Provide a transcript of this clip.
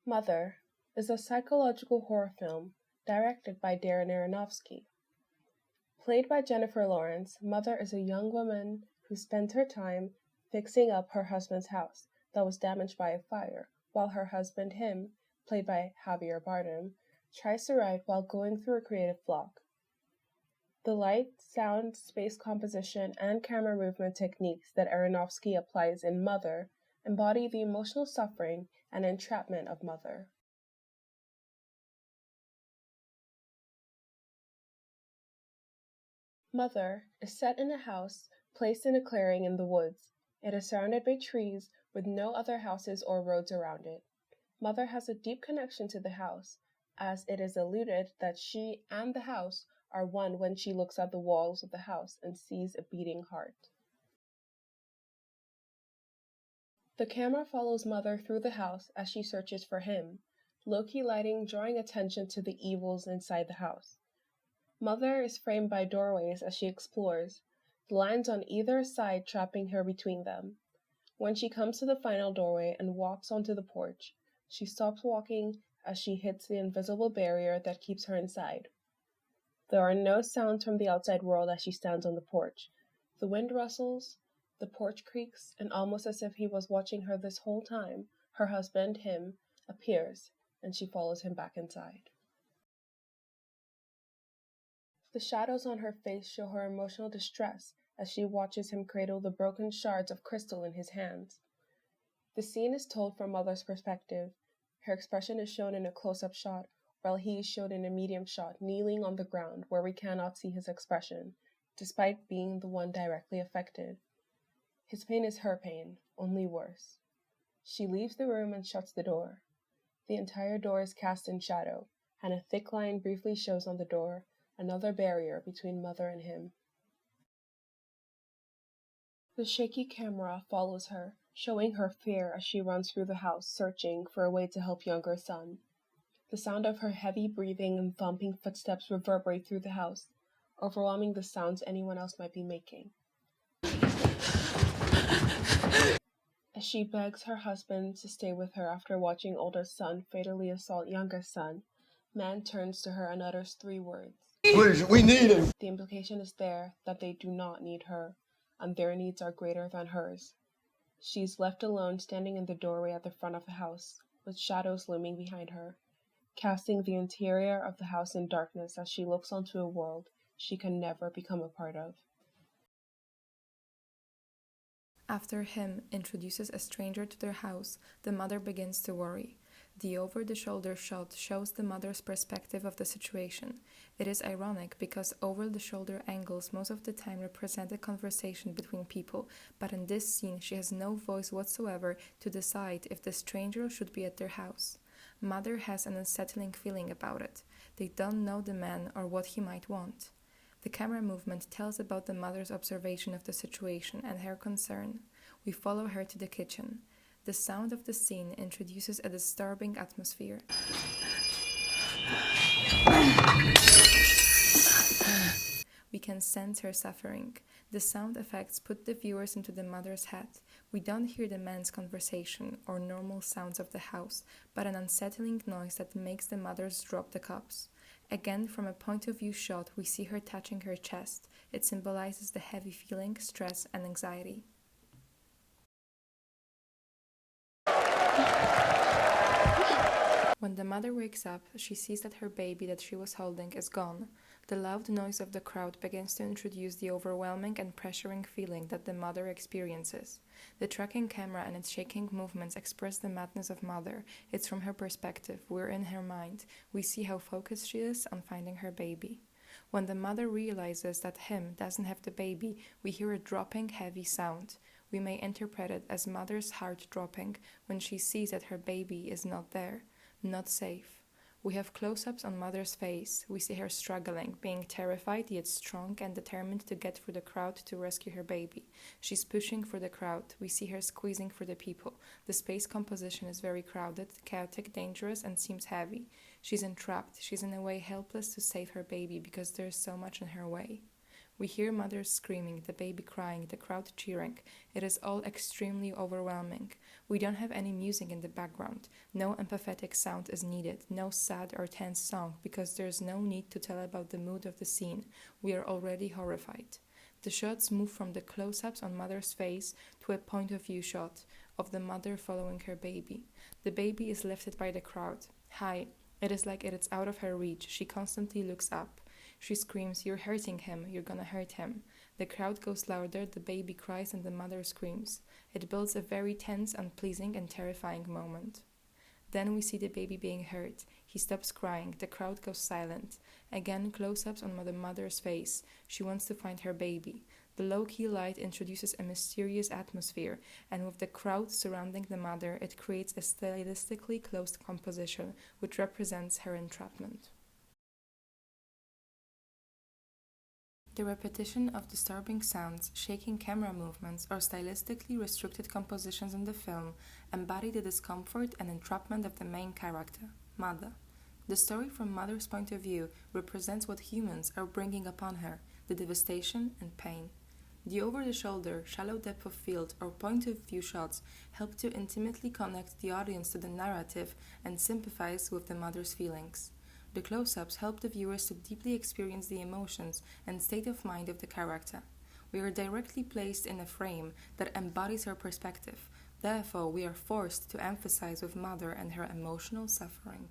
Mother is a psychological horror film directed by Darren Aronofsky. Played by Jennifer Lawrence, Mother is a young woman who spends her time fixing up her husband's house that was damaged by a fire, while her husband, him, played by Javier Bardem, tries to write while going through a creative block. The light, sound, space composition, and camera movement techniques that Aronofsky applies in Mother embody the emotional suffering and entrapment of Mother. Mother is set in a house placed in a clearing in the woods. It is surrounded by trees with no other houses or roads around it. Mother has a deep connection to the house, as it is alluded that she and the house are one when she looks at the walls of the house and sees a beating heart. The camera follows Mother through the house as she searches for him, low-key lighting drawing attention to the evils inside the house. Mother is framed by doorways as she explores, the lines on either side trapping her between them. When she comes to the final doorway and walks onto the porch, she stops walking as she hits the invisible barrier that keeps her inside. There are no sounds from the outside world as she stands on the porch. The wind rustles, the porch creaks, and almost as if he was watching her this whole time, her husband, him, appears, and she follows him back inside. The shadows on her face show her emotional distress as she watches him cradle the broken shards of crystal in his hands. The scene is told from Mother's perspective. Her expression is shown in a close-up shot, while he is shown in a medium shot, kneeling on the ground where we cannot see his expression, despite being the one directly affected. His pain is her pain, only worse. She leaves the room and shuts the door. The entire door is cast in shadow, and a thick line briefly shows on the door, another barrier between Mother and him. The shaky camera follows her, showing her fear as she runs through the house, searching for a way to help younger son. The sound of her heavy breathing and thumping footsteps reverberate through the house, overwhelming the sounds anyone else might be making. As she begs her husband to stay with her after watching older son fatally assault younger son, man turns to her and utters 3 words. Please, we need him. The implication is there that they do not need her, and their needs are greater than hers. She is left alone standing in the doorway at the front of the house, with shadows looming behind her, casting the interior of the house in darkness as she looks onto a world she can never become a part of. After him introduces a stranger to their house, the mother begins to worry. The over-the-shoulder shot shows the mother's perspective of the situation. It is ironic because over-the-shoulder angles most of the time represent a conversation between people, but in this scene she has no voice whatsoever to decide if the stranger should be at their house. Mother has an unsettling feeling about it. They don't know the man or what he might want. The camera movement tells about the mother's observation of the situation and her concern. We follow her to the kitchen. The sound of the scene introduces a disturbing atmosphere. We can sense her suffering. The sound effects put the viewers into the mother's head. We don't hear the man's conversation or normal sounds of the house, but an unsettling noise that makes the mothers drop the cups. Again, from a point of view shot, we see her touching her chest. It symbolizes the heavy feeling, stress, and anxiety. When the mother wakes up, she sees that her baby that she was holding is gone. The loud noise of the crowd begins to introduce the overwhelming and pressuring feeling that the mother experiences. The tracking camera and its shaking movements express the madness of Mother. It's from her perspective. We're in her mind. We see how focused she is on finding her baby. When the mother realizes that him doesn't have the baby, we hear a dropping, heavy sound. We may interpret it as Mother's heart dropping when she sees that her baby is not there, not safe. We have close-ups on Mother's face. We see her struggling, being terrified yet strong and determined to get through the crowd to rescue her baby. She's pushing for the crowd. We see her squeezing for the people. The space composition is very crowded, chaotic, dangerous, and seems heavy. She's entrapped. She's in a way helpless to save her baby because there's so much in her way. We hear mothers screaming, the baby crying, the crowd cheering. It is all extremely overwhelming. We don't have any music in the background. No empathetic sound is needed, no sad or tense song, because there is no need to tell about the mood of the scene. We are already horrified. The shots move from the close-ups on mother's face to a point-of-view shot of the mother following her baby. The baby is lifted by the crowd. High. It is like it is out of her reach. She constantly looks up. She screams, "You're hurting him. You're gonna hurt him." The crowd goes louder, the baby cries, and the mother screams. It builds a very tense, unpleasing, and terrifying moment. Then we see the baby being hurt. He stops crying. The crowd goes silent. Again, close-ups on the mother's face. She wants to find her baby. The low-key light introduces a mysterious atmosphere, and with the crowd surrounding the mother, it creates a stylistically closed composition, which represents her entrapment. The repetition of disturbing sounds, shaking camera movements, or stylistically restricted compositions in the film embody the discomfort and entrapment of the main character, Mother. The story from Mother's point of view represents what humans are bringing upon her, the devastation and pain. The over-the-shoulder, shallow depth of field, or point-of-view shots help to intimately connect the audience to the narrative and sympathize with the mother's feelings. The close-ups help the viewers to deeply experience the emotions and state of mind of the character. We are directly placed in a frame that embodies her perspective. Therefore, we are forced to emphasize with Mother and her emotional suffering.